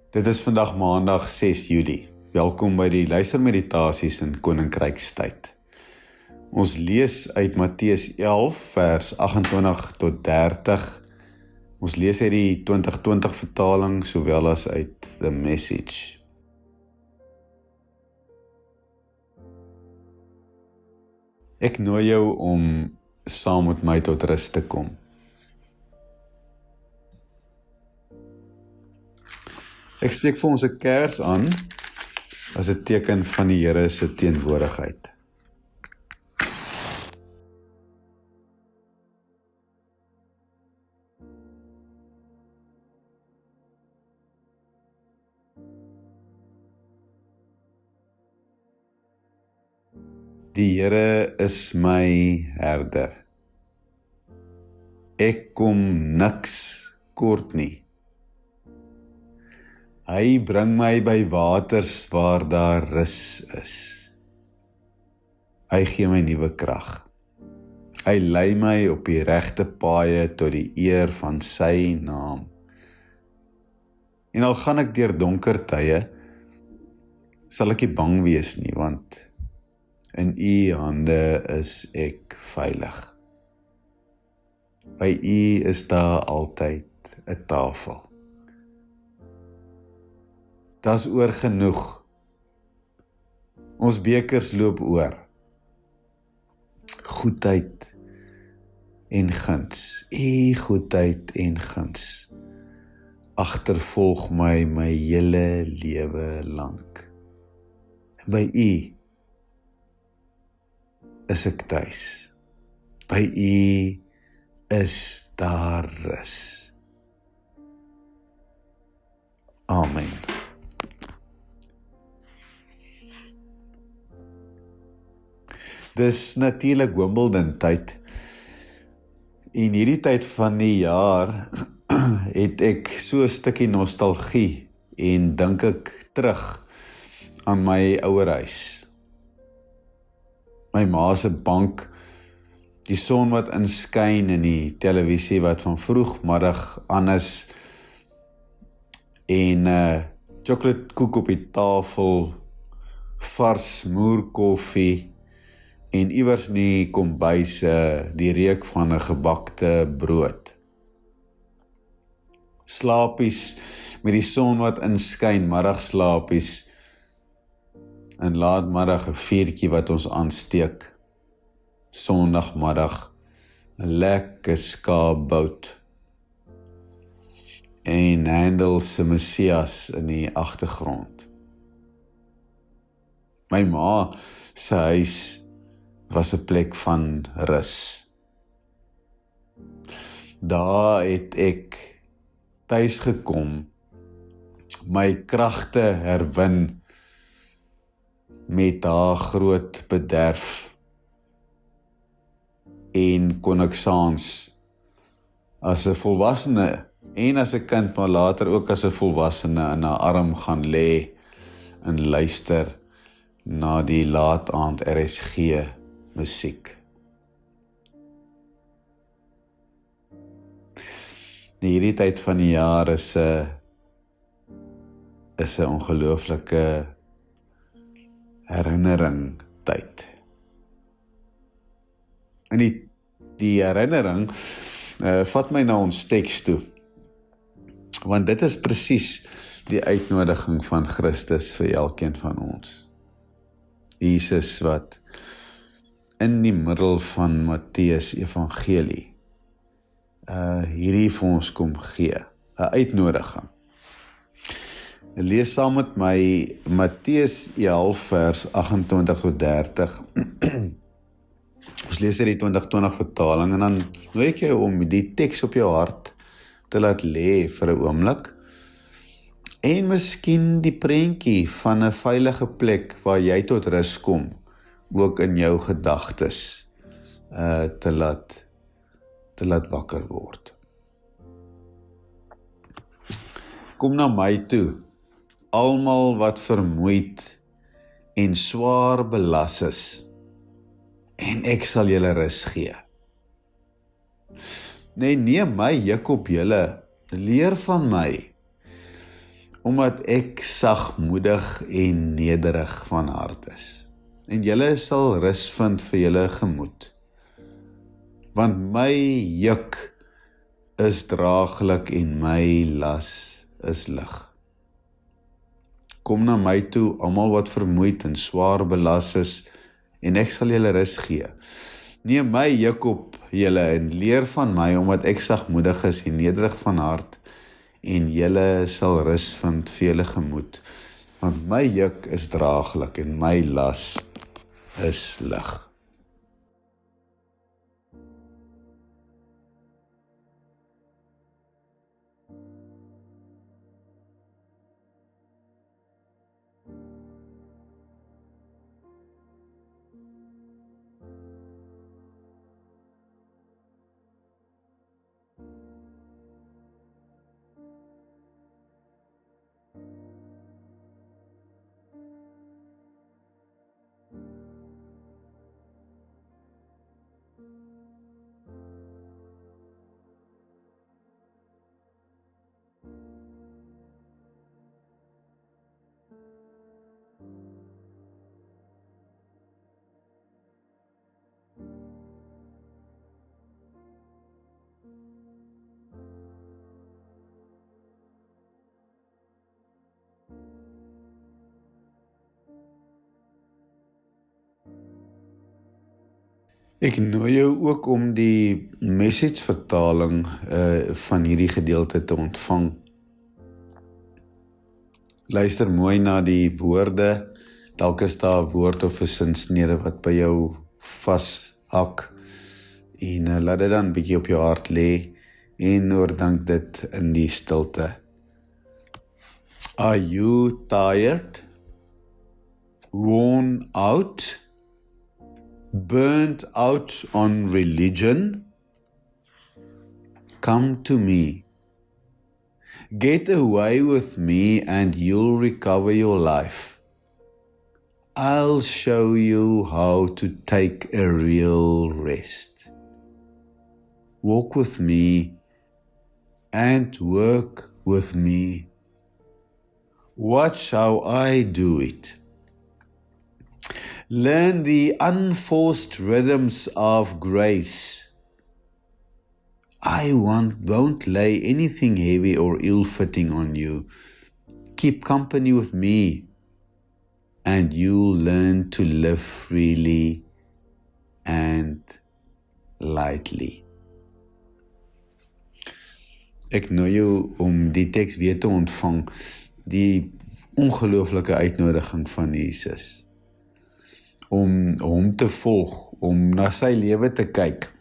Dit is vandag maandag 6 Julie. Welkom by die luistermeditasies in Koninkrykstyd. Ons lees uit Matteus 11 vers 28 tot 30. Ons lees uit die 2020 vertaling sowel as uit The Message. Ek nooi jou om saam met my tot rus te kom. Ek steek vir ons 'n kers aan as 'n teken van die Here se teenwoordigheid. Die Here is my herder. Ek kom niks kort nie. Hy bring my by waters waar daar rus is. Hy gee my nuwe krag. Hy lei my op die regte paaie tot die eer van sy naam. En al gaan ek deur donker tye, sal ek nie bang wees nie, want in U hande is ek veilig. By U is daar altyd 'n tafel. Daar's oor genoeg. Ons bekers loop oor. Goedheid en guns. U goedheid en guns agtervolg my hele lewe lank. By U is ek tuis. By U is daar rus. Amen. Dis natuurlik Wimbledon tyd. En hierdie tyd van die jaar het ek so 'n stukkie nostalgie en dink ek terug aan my ouerhuis. My ma se bank, die son wat inskyn en die televisie wat van vroegmiddag aan is en chocoladekoek op die tafel, vars moerkoffie en iewers in die kombuis die reuk van 'n gebakte brood. Slapies met die son wat inskyn, middagslapies, en laatmiddag 'n vuurtjie wat ons aansteek. Sondagmiddag 'n lekker skaapbout. En Handel se Messias in die agtergrond. My ma se huis was 'n plek van rus. Daar het ek tuis gekom, my kragte herwin met haar groot bederf en kon ek saans as 'n volwassene en as 'n kind, maar later ook as 'n volwassene in haar arm gaan lê en luister na die laat aand RSG musiek. Hierdie tyd van die jaar is 'n ongelooflike herinnering tyd. En die herinnering vat my na ons teks toe. Want dit is presies die uitnodiging van Christus vir elkeen van ons. Jesus wat in die middel van Matteus Evangelie hierdie vir ons kom gee, 'n uitnodiging. Lees saam met my Matteus 11 vers 28 tot 30. Ons lees uit die 2020 vertaling en dan nooi ek jou om die teks op jou hart te laat lê vir 'n oomblik. En miskien die prentjie van 'n veilige plek waar jy tot rus kom, ook in jou gedagtes te laat wakker word. Kom na my toe, almal wat vermoeid en swaar belas is, en ek sal julle rus gee. Nee, neem my juk op julle, leer van my, omdat ek sagmoedig en nederig van hart is. En julle sal rus vind vir julle gemoed. Want my juk is draaglik en my las is lig. Kom na my toe, almal wat vermoeid en swaar belas is, en ek sal julle rus gee. Neem my juk op julle en leer van my, omdat ek sagmoedig is en nederig van hart, en julle sal rus vind vir julle gemoed. Want my juk is draaglik en my las is lig. Ek nooi jou ook om die message vertaling van hierdie gedeelte te ontvang. Luister mooi na die woorde, dalk is daar 'n woord of 'n sinsnede wat by jou vashak, en laat dit dan bietjie op jou hart lê, en oordink dit in die stilte. Are you tired? Worn out? Burnt out on religion? Come to me. Get away with me and you'll recover your life. I'll show you how to take a real rest. Walk with me and work with me. Watch how I do it. Learn the unforced rhythms of grace. I won't lay anything heavy or ill-fitting on you. Keep company with me, and you'll learn to live freely and lightly. Ek nooi jou om die teks weer te ontvang, die ongelooflike uitnodiging van Jesus, om hom te volg, om na sy lewe te kyk,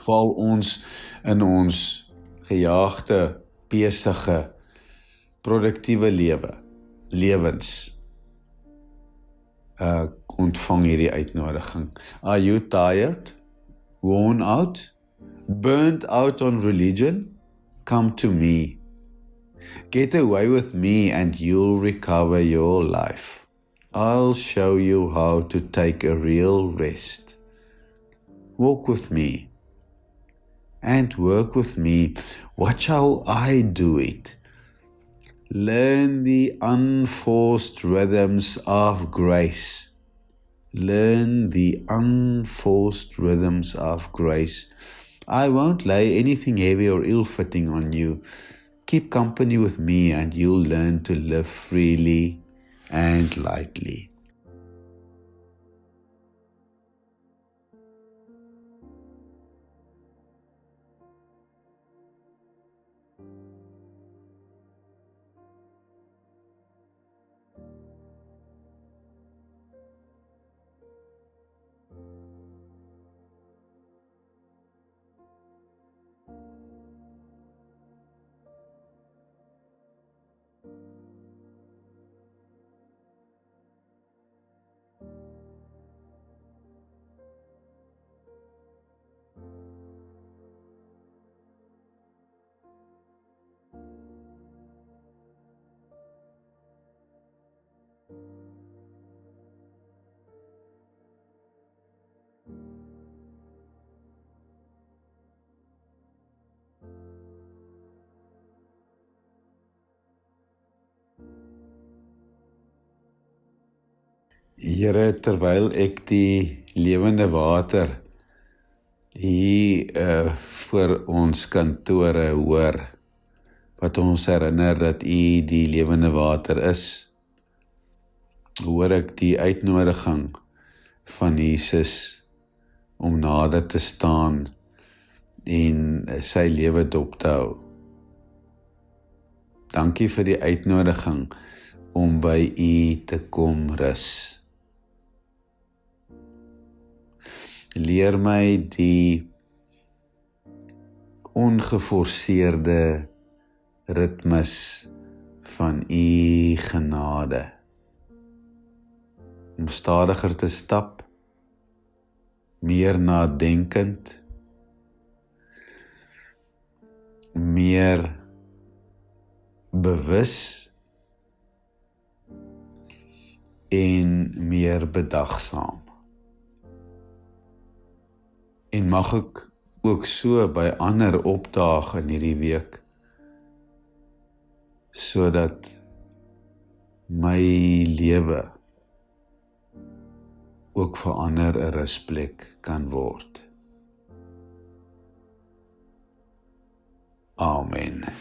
val ons in ons gejaagde, besige, produktiewe lewens, ontvang hierdie uitnodiging. Are you tired? Worn out? Burnt out on religion? Come to me. Get away with me and you'll recover your life. I'll show you how to take a real rest. Walk with me and work with me. Watch how I do it. Learn the unforced rhythms of grace. Learn the unforced rhythms of grace. I won't lay anything heavy or ill-fitting on you. Keep company with me and you'll learn to live freely and lightly. Here, terwyl ek die lewende water hier voor ons kantore hoor, wat ons herinner dat U die lewende water is, hoor ek die uitnodiging van Jesus om nader te staan en sy lewe dop te hou. Dankie vir die uitnodiging om by U te kom rus. Leer my die ongeforseerde ritmes van U genade, om stadiger te stap, meer nadenkend, meer bewus en meer bedagsaam. En mag ek ook so by ander opdaag in hierdie week, sodat my lewe ook vir ander 'n rusplek kan word. Amen.